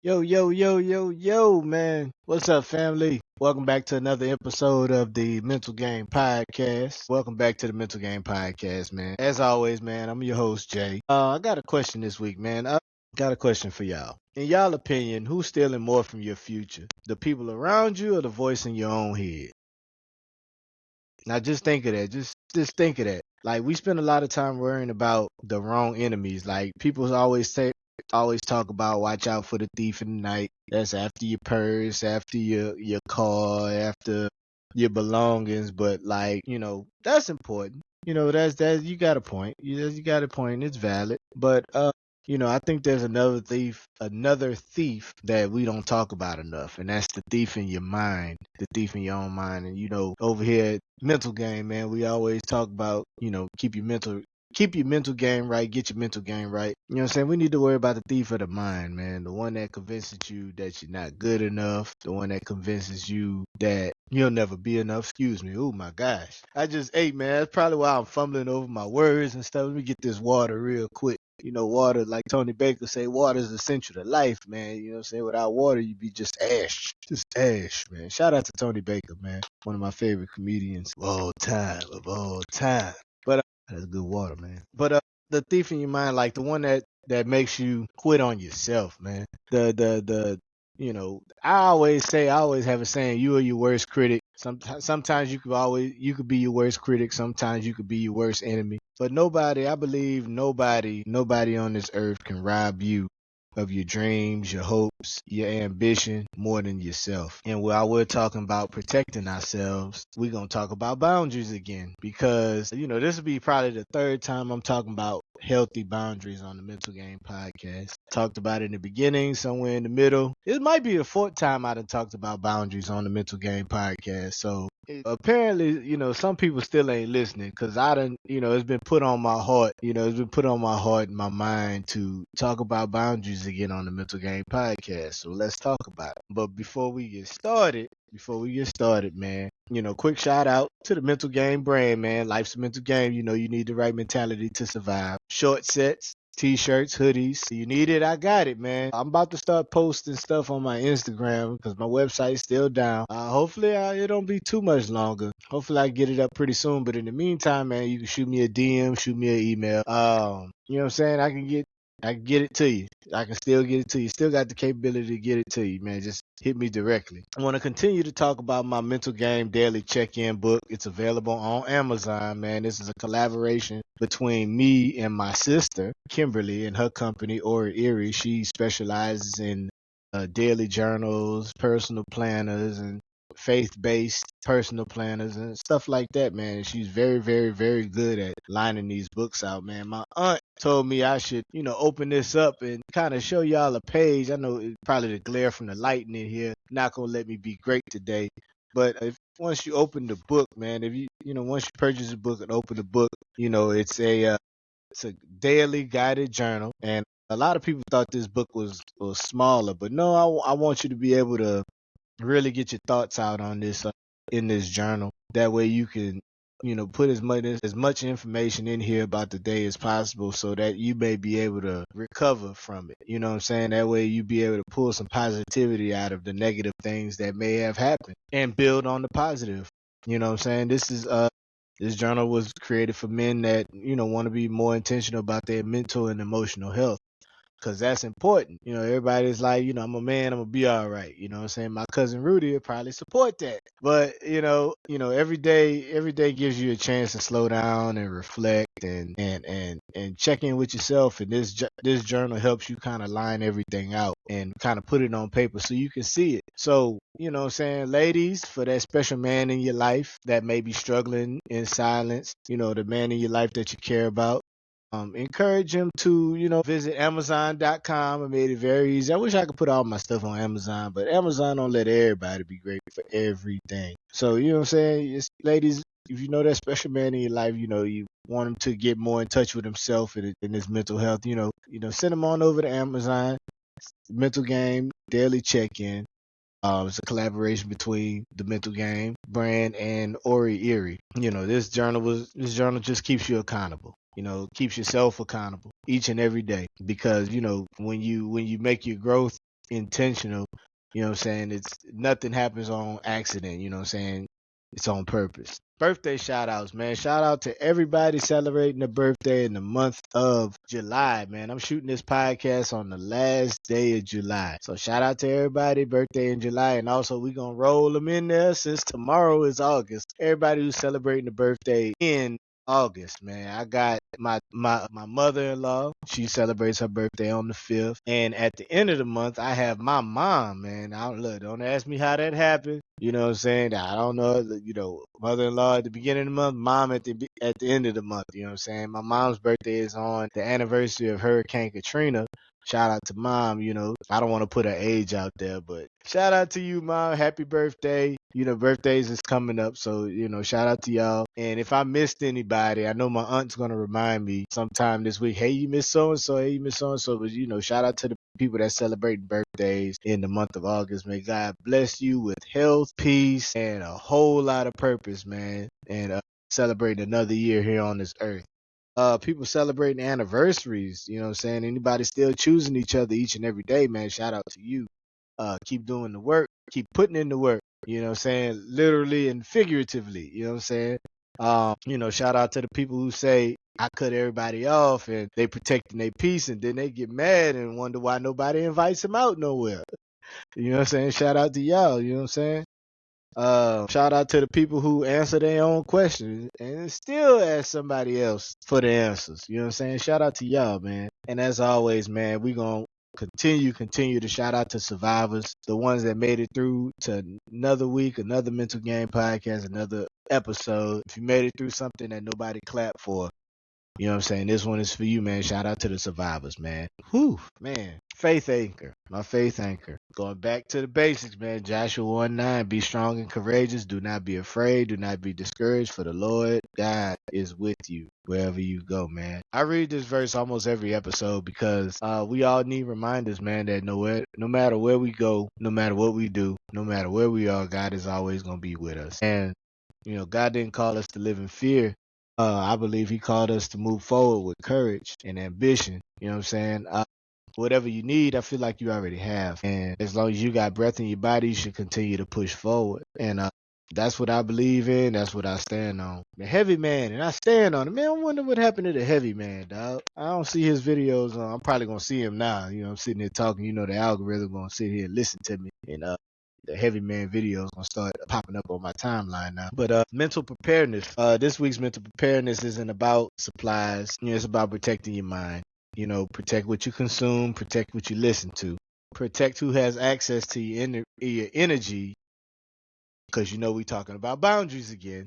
Yo, yo, yo, yo, yo, man. What's up, family? Welcome back to another episode of the Mental Game Podcast. Welcome back to the Mental Game Podcast, man. As always, man, I'm your host, Jay. I got a question this week, man. I got a question for y'all. In y'all opinion, who's stealing more from your future? The people around you or the voice in your own head? Now just think of that. Just think of that. Like we spend a lot of time worrying about the wrong enemies. Like people always talk about watch out for the thief in the night. That's after your purse, after your car, after your belongings. But like, that's important. That's you got a point. You got a point. It's valid. But I think there's another thief that we don't talk about enough, and that's the thief in your mind, the thief in your own mind. And over here at Mental Game, man, we always talk about, keep your mental game right, get your mental game right. You know what I'm saying? We need to worry about the thief of the mind, man. The one that convinces you that you're not good enough. The one that convinces you that you'll never be enough. Excuse me. Oh my gosh. I just ate, man. That's probably why I'm fumbling over my words and stuff. Let me get this water real quick. Water, like Tony Baker say, water is essential to life, man. You know what I'm saying? Without water, you'd be just ash. Just ash, man. Shout out to Tony Baker, man. One of my favorite comedians of all time. But that's good water, man. But the thief in your mind, like the one that makes you quit on yourself, man. I always have a saying, you are your worst critic. Sometimes you could be your worst critic. Sometimes you could be your worst enemy. But I believe nobody on this earth can rob you of your dreams, your hopes, your ambition more than yourself. And while we're talking about protecting ourselves, we're going to talk about boundaries again because, this will be probably the third time I'm talking about healthy boundaries on the Mental Game Podcast. Talked about it in the beginning, somewhere in the middle. It might be the fourth time I done talked about boundaries on the Mental Game Podcast. So apparently, some people still ain't listening because it's been put on my heart, and my mind to talk about boundaries again on the Mental Game Podcast. So let's talk about it. But before we get started, man, quick shout out to the Mental Game brand, man. Life's a mental game. You need the right mentality to survive. Short sets, T-shirts, hoodies. You need it, I got it, man. I'm about to start posting stuff on my Instagram because my website's still down. Hopefully, it don't be too much longer. Hopefully, I get it up pretty soon. But in the meantime, man, you can shoot me a DM, shoot me an email. You know what I'm saying? I can get it to you. I can still get it to you. Still got the capability to get it to you, man. Just hit me directly. I want to continue to talk about my Mental Game Daily Check-In book. It's available on Amazon, man. This is a collaboration between me and my sister, Kimberly, and her company, Ori Erie. She specializes in daily journals, personal planners, and faith-based personal planners and stuff like that, man. She's very, very, very good at lining these books out, man. My aunt told me I should, open this up and kind of show y'all a page. I know probably the glare from the lighting in here not gonna let me be great today, but once you open the book, man, if once you purchase the book and open the book, it's a daily guided journal, and a lot of people thought this book was smaller, but no, I want you to be able to really get your thoughts out on this in this journal. That way you can, put as much information in here about the day as possible so that you may be able to recover from it. You know what I'm saying? That way you be able to pull some positivity out of the negative things that may have happened and build on the positive. You know what I'm saying? This journal was created for men that, want to be more intentional about their mental and emotional health. Because that's important. Everybody's like, I'm a man, I'm going to be all right. You know what I'm saying? My cousin Rudy will probably support that. But, every day gives you a chance to slow down and reflect and check in with yourself. And this journal helps you kind of line everything out and kind of put it on paper so you can see it. So, you know what I'm saying? Ladies, for that special man in your life that may be struggling in silence, the man in your life that you care about, encourage him to, visit Amazon.com. I made it very easy. I wish I could put all my stuff on Amazon, but Amazon don't let everybody be great for everything. So, you know what I'm saying? Ladies, if you know that special man in your life, you want him to get more in touch with himself and his mental health, send him on over to Amazon. Mental Game Daily Check-In. It's a collaboration between the Mental Game brand and Ori Erie. This journal just keeps you accountable. Keeps yourself accountable each and every day because, when you make your growth intentional. You know what I'm saying? Nothing happens on accident, you know what I'm saying? It's on purpose. Birthday shout outs, man. Shout out to everybody celebrating a birthday in the month of July, man. I'm shooting this podcast on the last day of July. So shout out to everybody, birthday in July. And also we gonna roll them in there since tomorrow is August. Everybody who's celebrating a birthday in August, man. I got my mother-in-law. She celebrates her birthday on the 5th. And at the end of the month, I have my mom, man. Don't ask me how that happened. You know what I'm saying? I don't know. You know, mother-in-law at the beginning of the month, mom at the end of the month. You know what I'm saying? My mom's birthday is on the anniversary of Hurricane Katrina. Shout out to mom, you know. I don't want to put her age out there, but shout out to you, mom. Happy birthday. You know, birthdays is coming up, so, you know, shout out to y'all. And if I missed anybody, I know my aunt's going to remind me sometime this week, hey, you missed so-and-so, hey, you missed so-and-so. But, you know, shout out to the people that celebrate birthdays in the month of August. May God bless you with health, peace, and a whole lot of purpose, man. And celebrating another year here on this earth. People celebrating anniversaries, you know what I'm saying? Anybody still choosing each other each and every day, man, shout out to you. Keep doing the work, keep putting in the work, you know what I'm saying? Literally and figuratively, you know what I'm saying? You know, shout out to the people who say, I cut everybody off and they protecting their peace, and then they get mad and wonder why nobody invites them out nowhere. You know what I'm saying? Shout out to y'all, you know what I'm saying? Shout out to the people who answer their own questions and still ask somebody else for the answers. You know what I'm saying? Shout out to y'all, man. And as always, man, we gonna continue to shout out to survivors, the ones that made it through to another week, another Mental Game Podcast, another episode. If you made it through something that nobody clapped for, you know what I'm saying? This one is for you, man. Shout out to the survivors, man. Whew, man. Faith anchor. My faith anchor. Going back to the basics, man. Joshua 1:9. Be strong and courageous. Do not be afraid. Do not be discouraged, for the Lord God is with you wherever you go, man. I read this verse almost every episode because we all need reminders, man, that no matter where we go, no matter what we do, no matter where we are, God is always going to be with us. And, you know, God didn't call us to live in fear. I believe he called us to move forward with courage and ambition. You know what I'm saying? Whatever you need, I feel like you already have. And as long as you got breath in your body, you should continue to push forward. And that's what I believe in. That's what I stand on. The heavy man, and I stand on it. Man, I wonder what happened to the heavy man, dog. I don't see his videos on. I'm probably going to see him now. You know, I'm sitting here talking. You know, the algorithm going to sit here and listen to me. And the heavy man videos gonna start popping up on my timeline now. But mental preparedness. This week's mental preparedness isn't about supplies. You know, it's about protecting your mind. You know, protect what you consume, protect what you listen to, protect who has access to your energy. Because you know we talking about boundaries again.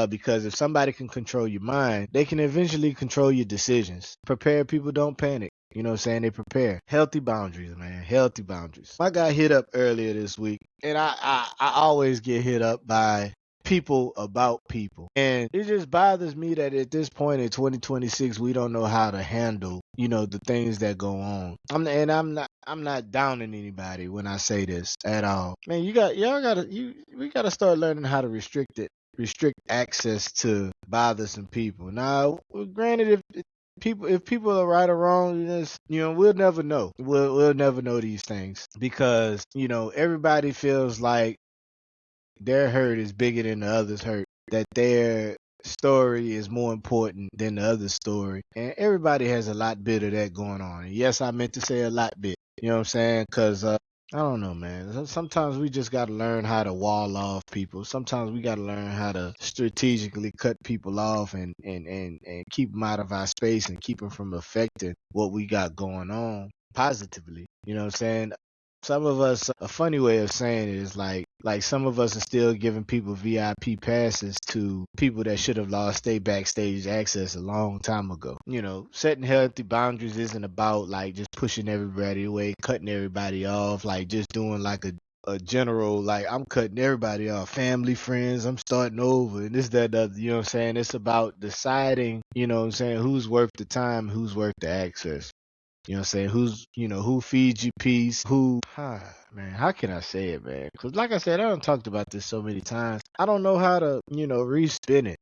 Because if somebody can control your mind, they can eventually control your decisions. Prepared people don't panic. You know what I'm saying? They prepare. Healthy boundaries, man. Healthy boundaries. I got hit up earlier this week, and I always get hit up by people about people. And it just bothers me that at this point in 2026, we don't know how to handle, you know, the things that go on. I'm not downing anybody when I say this at all. Man, we gotta start learning how to restrict access to bothersome people. Now, granted, if people are right or wrong, you know, we'll never know. We'll never know these things because, you know, everybody feels like their hurt is bigger than the other's hurt, that their story is more important than the other's story. And everybody has a lot bit of that going on. And yes, I meant to say a lot bit. You know what I'm saying? Because I don't know, man. Sometimes we just got to learn how to wall off people. Sometimes we got to learn how to strategically cut people off and keep them out of our space and keep them from affecting what we got going on positively. You know what I'm saying? Some of us, a funny way of saying it is like some of us are still giving people VIP passes to people that should have lost their backstage access a long time ago. You know, setting healthy boundaries isn't about like just pushing everybody away, cutting everybody off, like just doing like a general, like I'm cutting everybody off, family, friends, I'm starting over and this, that, other, you know what I'm saying? It's about deciding, you know what I'm saying, who's worth the time, who's worth the access. You know what I'm saying? Who feeds you peace? Man, how can I say it, man? Because like I said, I done talked about this so many times. I don't know how to, you know, respin it.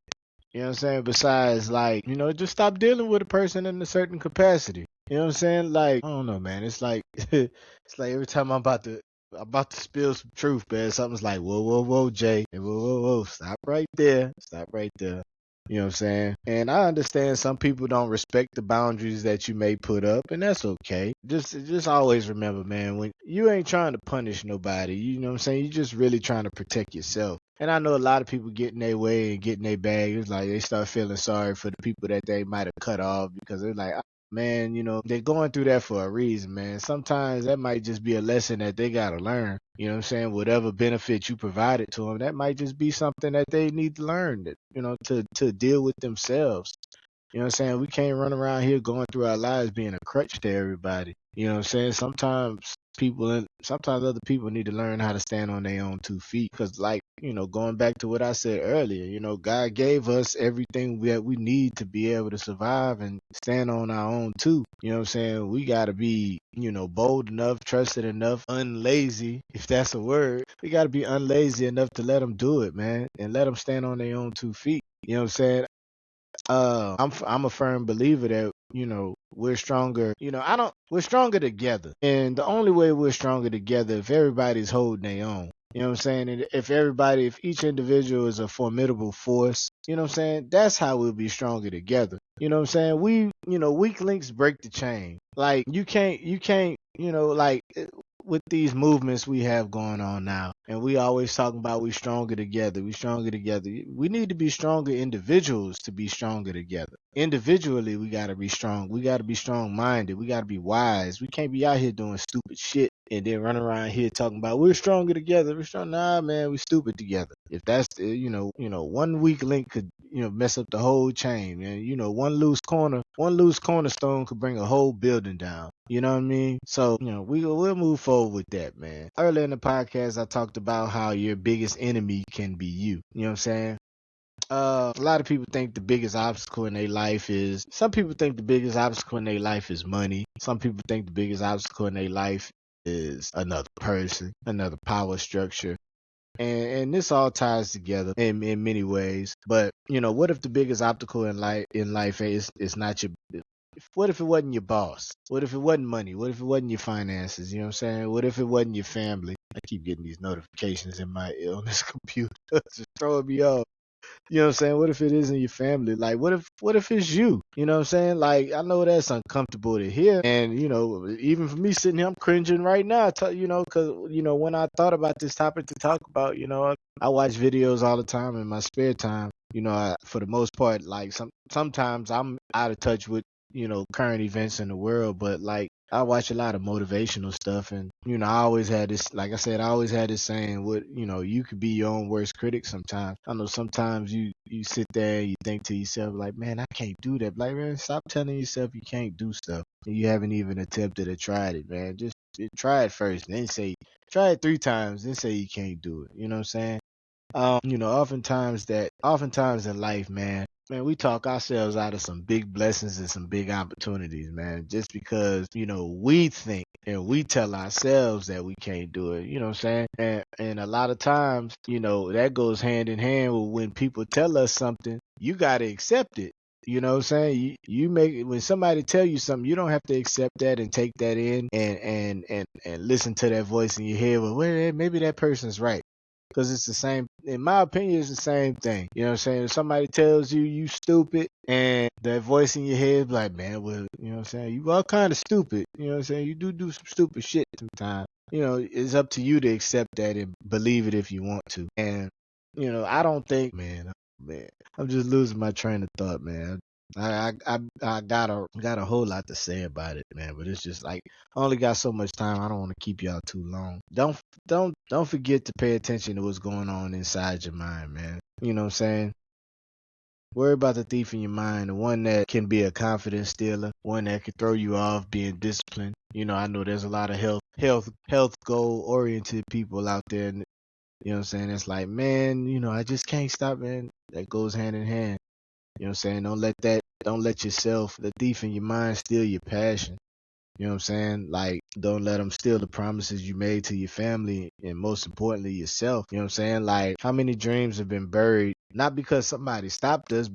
You know what I'm saying? Besides, like, you know, just stop dealing with a person in a certain capacity. You know what I'm saying? Like, I don't know, man. It's like it's like every time I'm about to spill some truth, man. Something's like, whoa, whoa, whoa, Jay. Whoa, whoa, whoa. Stop right there. Stop right there. You know what I'm saying? And I understand some people don't respect the boundaries that you may put up, and that's okay. Just always remember, man, when you ain't trying to punish nobody, you know what I'm saying? You're just really trying to protect yourself. And I know a lot of people get in their way and get in their bag. It's like they start feeling sorry for the people that they might have cut off because they're like, man, they're going through that for a reason, man. Sometimes that might just be a lesson that they got to learn. You know what I'm saying? Whatever benefit you provided to them, that might just be something that they need to learn, that, to deal with themselves. You know what I'm saying? We can't run around here going through our lives being a crutch to everybody. You know what I'm saying? Sometimes other people need to learn how to stand on their own 2 feet. Because, like, going back to what I said earlier, God gave us everything that we need to be able to survive and stand on our own too. You know what I'm saying? We got to be, bold enough, trusted enough, unlazy, if that's a word. We got to be unlazy enough to let them do it, man, and let them stand on their own 2 feet. You know what I'm saying? I'm a firm believer that we're stronger. We're stronger together, and the only way we're stronger together if everybody's holding their own. You know what I'm saying? And if each individual is a formidable force, you know what I'm saying? That's how we'll be stronger together. You know what I'm saying? Weak links break the chain. Like you can't, like with these movements we have going on now, and we always talking about we stronger together. We stronger together. We need to be stronger individuals to be stronger together. Individually, we gotta be strong. We gotta be strong minded. We gotta be wise. We can't be out here doing stupid shit and then run around here talking about we're stronger together. We're strong. Nah, man, we stupid together. If that's one weak link could mess up the whole chain, man. One loose cornerstone could bring a whole building down. You know what I mean? So we'll move forward with that, man. Earlier in the podcast, I talked about how your biggest enemy can be you. You know what I'm saying? A lot of people think the biggest obstacle in their life is. Some people think the biggest obstacle in their life is money. Some people think the biggest obstacle in their life is another person, another power structure. And this all ties together in many ways. But what if the biggest obstacle in life is not your. What if it wasn't your boss? What if it wasn't money? What if it wasn't your finances? You know what I'm saying? What if it wasn't your family? I keep getting these notifications on this computer. It's just throwing me off. You know what I'm saying? What if it isn't your family? Like, what if it's you? You know what I'm saying? Like, I know that's uncomfortable to hear. And, even for me sitting here, I'm cringing right now, because, when I thought about this topic to talk about, I watch videos all the time in my spare time. For the most part, like, sometimes I'm out of touch with, current events in the world, but, like, I watch a lot of motivational stuff, and I always had this, like I said, I always had this saying, you could be your own worst critic sometimes. I know sometimes you sit there and you think to yourself, like, man, I can't do that. Like, man, stop telling yourself you can't do stuff. You haven't even attempted or tried it, man. Just try it first, then try it 3 times, then say you can't do it. You know what I'm saying? Oftentimes in life, man, we talk ourselves out of some big blessings and some big opportunities, man, just because, we think and we tell ourselves that we can't do it, you know what I'm saying? And a lot of times, that goes hand in hand with when people tell us something, you got to accept it. You know what I'm saying? When somebody tell you something, you don't have to accept that and take that in and listen to that voice in your head. Well, maybe that person's right. Because it's the same, in my opinion, it's the same thing. You know what I'm saying? If somebody tells you stupid and that voice in your head like, man, well, you know what I'm saying? You are kind of stupid. You know what I'm saying? You do some stupid shit sometimes. It's up to you to accept that and believe it if you want to. And, I don't think, man, I'm just losing my train of thought, man. I got a whole lot to say about it, man, but it's just like I only got so much time. I don't want to keep y'all too long. Don't forget to pay attention to what's going on inside your mind, man. You know what I'm saying? Worry about the thief in your mind, the one that can be a confidence stealer, one that can throw you off being disciplined. I know there's a lot of health goal oriented people out there. And, you know what I'm saying? It's like, man, I just can't stop, man. That goes hand in hand. You know what I'm saying? Don't let yourself, the thief in your mind, steal your passion. You know what I'm saying? Like, don't let them steal the promises you made to your family and most importantly, yourself. You know what I'm saying? Like, how many dreams have been buried? Not because somebody stopped us,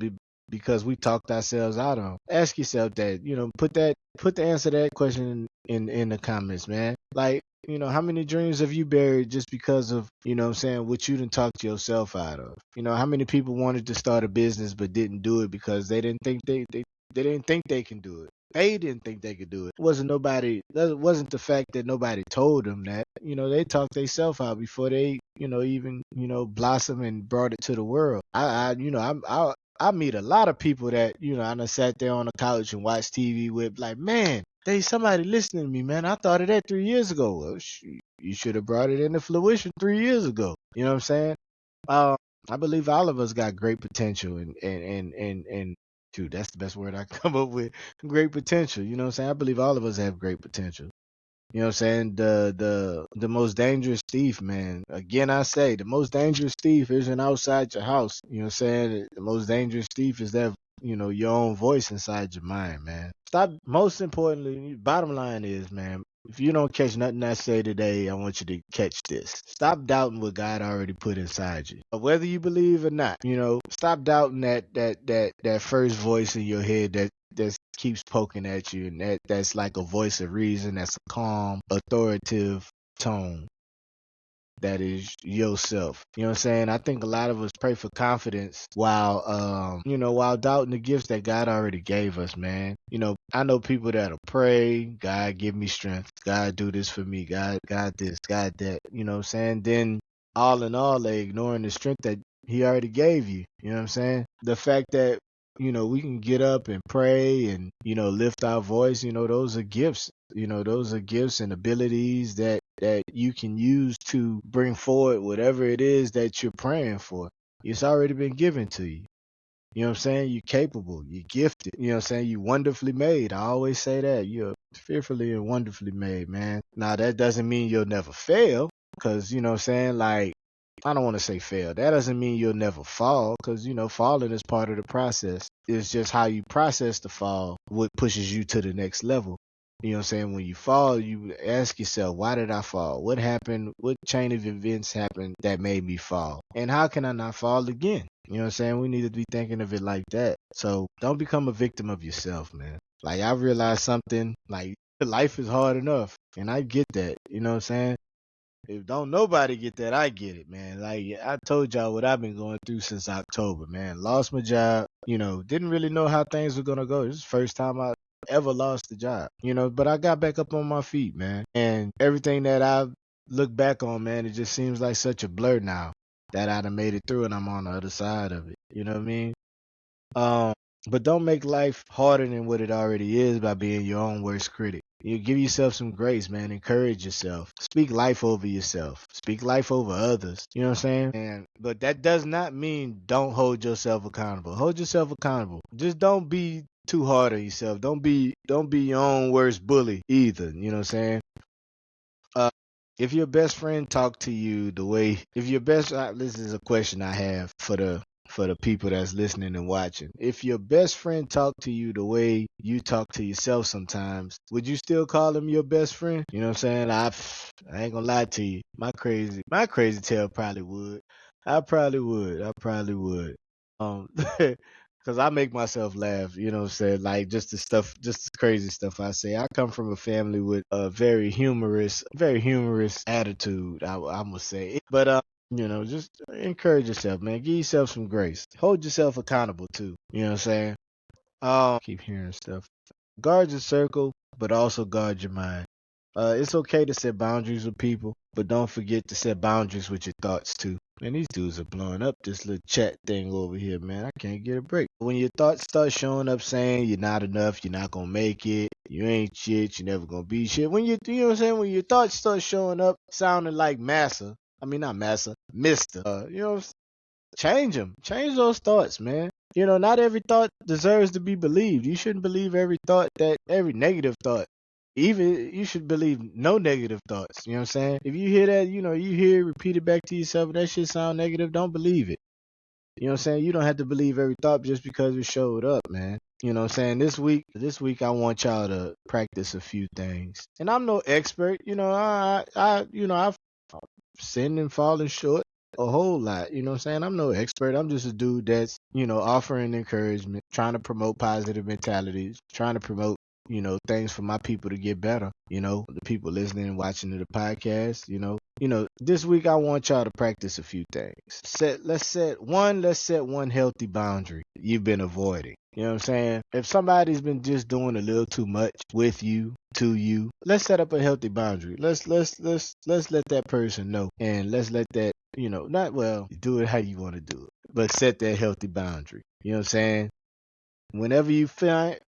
because we talked ourselves out on. Ask yourself that, put the answer to that question in the comments, man. Like, how many dreams have you buried just because of, what I'm saying, what you done talked yourself out of? How many people wanted to start a business but didn't do it because they didn't think they didn't think they can do it. They didn't think they could do it. That wasn't the fact that nobody told them that. They talked themselves out before they, even, blossom and brought it to the world. I meet a lot of people that, I done sat there on the couch and watched TV with, like, man, there's somebody listening to me, man. I thought of that 3 years ago. Well, you should have brought it into fruition 3 years ago. You know what I'm saying? I believe all of us got great potential, and dude, that's the best word I can come up with. Great potential. You know what I'm saying? I believe all of us have great potential. You know what I'm saying? The most dangerous thief, man. Again, I say the most dangerous thief isn't outside your house. You know what I'm saying? The most dangerous thief is that, your own voice inside your mind, man. Most importantly, bottom line is, man, if you don't catch nothing I say today, I want you to catch this. Stop doubting what God already put inside you. Whether you believe or not, stop doubting that first voice in your head that keeps poking at you, and that's like a voice of reason. That's a calm, authoritative tone. That is yourself. You know what I'm saying? I think a lot of us pray for confidence while doubting the gifts that God already gave us, man. I know people that'll pray, God give me strength. God do this for me. God this, God that. You know what I'm saying? Then all in all, they ignoring the strength that he already gave you. You know what I'm saying? The fact that, we can get up and pray and, lift our voice, those are gifts. Those are gifts and abilities that you can use to bring forward whatever it is that you're praying for. It's already been given to you. You know what I'm saying? You're capable. You're gifted. You know what I'm saying? You're wonderfully made. I always say that. You're fearfully and wonderfully made, man. Now, that doesn't mean you'll never fail, because, you know what I'm saying? Like, I don't want to say fail. That doesn't mean you'll never fall, because, falling is part of the process. It's just how you process the fall what pushes you to the next level. You know what I'm saying? When you fall, you ask yourself, why did I fall? What happened? What chain of events happened that made me fall? And how can I not fall again? You know what I'm saying? We need to be thinking of it like that. So don't become a victim of yourself, man. Like, I realized something, like, life is hard enough. And I get that. You know what I'm saying? If don't nobody get that, I get it, man. Like, I told y'all what I've been going through since October, man. Lost my job, didn't really know how things were going to go. This is the first time I ever lost a job, but I got back up on my feet, man. And everything that I look back on, man, it just seems like such a blur now that I'd have made it through and I'm on the other side of it. You know what I mean? But don't make life harder than what it already is by being your own worst critic. You give yourself some grace, man. Encourage yourself. Speak life over yourself. Speak life over others. You know what I'm saying? But that does not mean don't hold yourself accountable. Hold yourself accountable. Just don't be too hard on yourself. Don't be your own worst bully either. You know what I'm saying? If your best friend talk to you the way, this is a question I have for the people that's listening and watching. If your best friend talk to you the way you talk to yourself sometimes, would you still call him your best friend? You know what I'm saying? I ain't gonna lie to you. My crazy tail probably would. I probably would. Cause I make myself laugh, you know what I'm saying? Like, just the crazy stuff I say. I come from a family with a very humorous attitude, I must say. But just encourage yourself, man. Give yourself some grace. Hold yourself accountable too. You know what I'm saying? Keep hearing stuff. Guard your circle, but also guard your mind. It's okay to set boundaries with people, but don't forget to set boundaries with your thoughts too. Man, these dudes are blowing up this little chat thing over here, man. I can't get a break. When your thoughts start showing up saying you're not enough, you're not gonna make it, you ain't shit, you're never gonna be shit. When you know what I'm saying? When your thoughts start showing up sounding like not Massa, Mister. You know what I'm saying? Change them. Change those thoughts, man. Not every thought deserves to be believed. You shouldn't believe every negative thought. Even you should believe no negative thoughts. You know what I'm saying? If you hear that, you hear it repeated back to yourself, that shit sound negative, don't believe it. You know what I'm saying? You don't have to believe every thought just because it showed up, man. You know what I'm saying? This week I want y'all to practice a few things. And I'm no expert, I've sinned and fallen short. a whole lot. You know what I'm saying? I'm no expert. I'm just a dude that's, offering encouragement, trying to promote positive mentalities, trying to promote, things for my people to get better. The people listening and watching to the podcast, this week I want y'all to practice a few things. Let's set one healthy boundary you've been avoiding. You know what I'm saying? If somebody's been just doing a little too much with you, to you, let's set up a healthy boundary. Let's let that person know, and let's let that, not, well, do it how you want to do it, but set that healthy boundary. You know what I'm saying? Whenever you find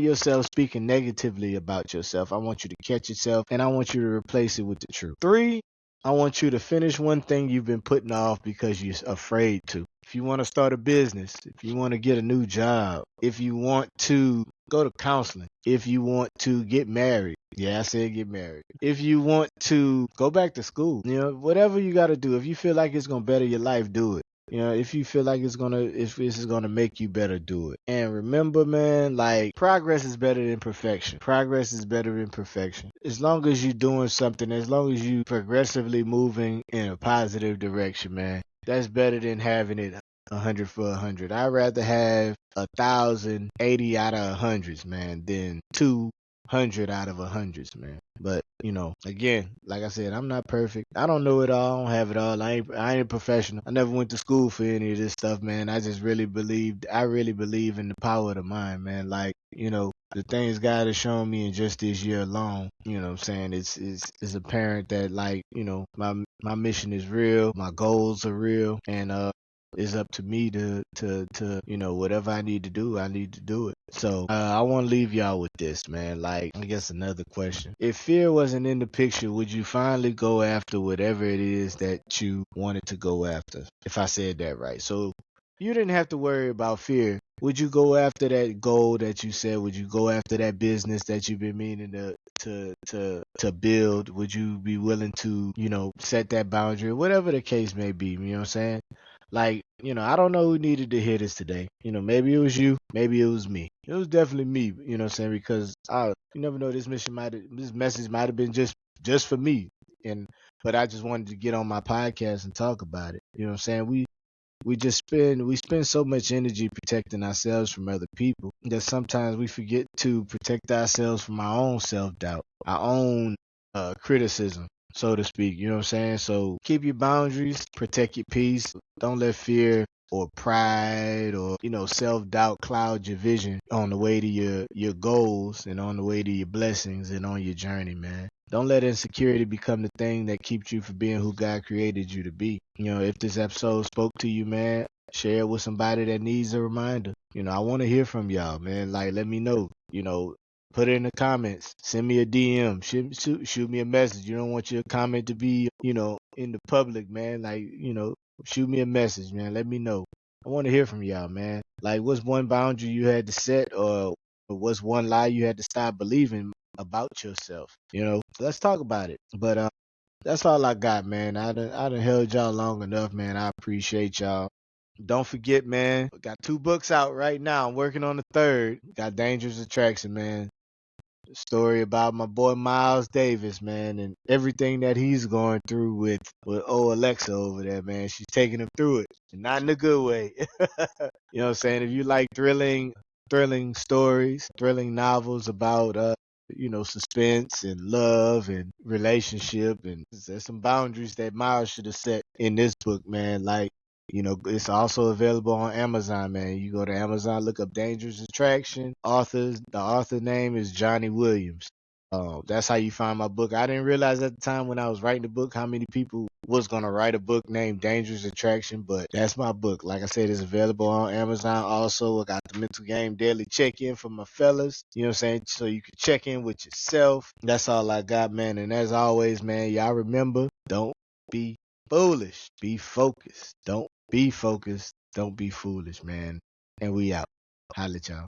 yourself speaking negatively about yourself, I want you to catch yourself and I want you to replace it with the truth. 3, I want you to finish one thing you've been putting off because you're afraid to. If you want to start a business, if you want to get a new job, if you want to go to counseling, if you want to get married, yeah, I said get married. If you want to go back to school, whatever you got to do, if you feel like it's going to better your life, do it. If you feel like if this is gonna make you better, do it. And remember, man, like, progress is better than perfection. Progress is better than perfection. As long as you're doing something, as long as you progressively moving in a positive direction, man, that's better than having it 100 for 100. I'd rather have 1,080 out of hundreds, man, than 200 out of hundreds, man. But again, like I said, I'm not perfect. I don't know it all. I don't have it all. I ain't a professional. I never went to school for any of this stuff, man. I really believe in the power of the mind, man. Like, the things God has shown me in just this year alone, you know what I'm saying? It's apparent that, like, my mission is real, my goals are real, and it's up to me to whatever I need to do, I need to do it. So I want to leave y'all with this, man. Like, I guess another question. If fear wasn't in the picture, would you finally go after whatever it is that you wanted to go after? If I said that right. So you didn't have to worry about fear. Would you go after that goal that you said? Would you go after that business that you've been meaning to build? Would you be willing to, set that boundary? Whatever the case may be, you know what I'm saying? Like, I don't know who needed to hear this today. Maybe it was you, maybe it was me. It was definitely me, you know what I'm saying? Because you never know, this message might have been just for me. But I just wanted to get on my podcast and talk about it. You know what I'm saying? We spend so much energy protecting ourselves from other people that sometimes we forget to protect ourselves from our own self-doubt, our own criticism, so to speak. You know what I'm saying? So keep your boundaries, protect your peace. Don't let fear or pride or, self-doubt cloud your vision on the way to your goals and on the way to your blessings and on your journey, man. Don't let insecurity become the thing that keeps you from being who God created you to be. If this episode spoke to you, man, share it with somebody that needs a reminder. I want to hear from y'all, man. Like, let me know. Put it in the comments. Send me a DM. Shoot me a message. You don't want your comment to be, in the public, man. Like, shoot me a message, man. Let me know. I want to hear from y'all, man. Like, what's one boundary you had to set, or what's one lie you had to stop believing about yourself? Let's talk about it. But that's all I got, man. I done held y'all long enough, man. I appreciate y'all. Don't forget, man, got 2 books out right now. I'm working on the 3rd. Got Dangerous Attraction, man. Story about my boy Miles Davis, man, and everything that he's going through with old Alexa over there, man. She's taking him through it, and not in a good way. You know what I'm saying? If you like thrilling stories, thrilling novels about suspense and love and relationship, and there's some boundaries that Miles should have set in this book, man. Like, it's also available on Amazon, man. You go to Amazon, look up Dangerous Attraction. The author name is Johnny Williams. That's how you find my book. I didn't realize at the time when I was writing the book how many people was going to write a book named Dangerous Attraction, but that's my book. Like I said, it's available on Amazon. Also, I got the Mental Game Daily Check-In for my fellas. You know what I'm saying? So you can check in with yourself. That's all I got, man. And as always, man, y'all remember, don't be foolish. Be focused. Don't be focused. Don't be foolish, man. And we out. Holla at y'all.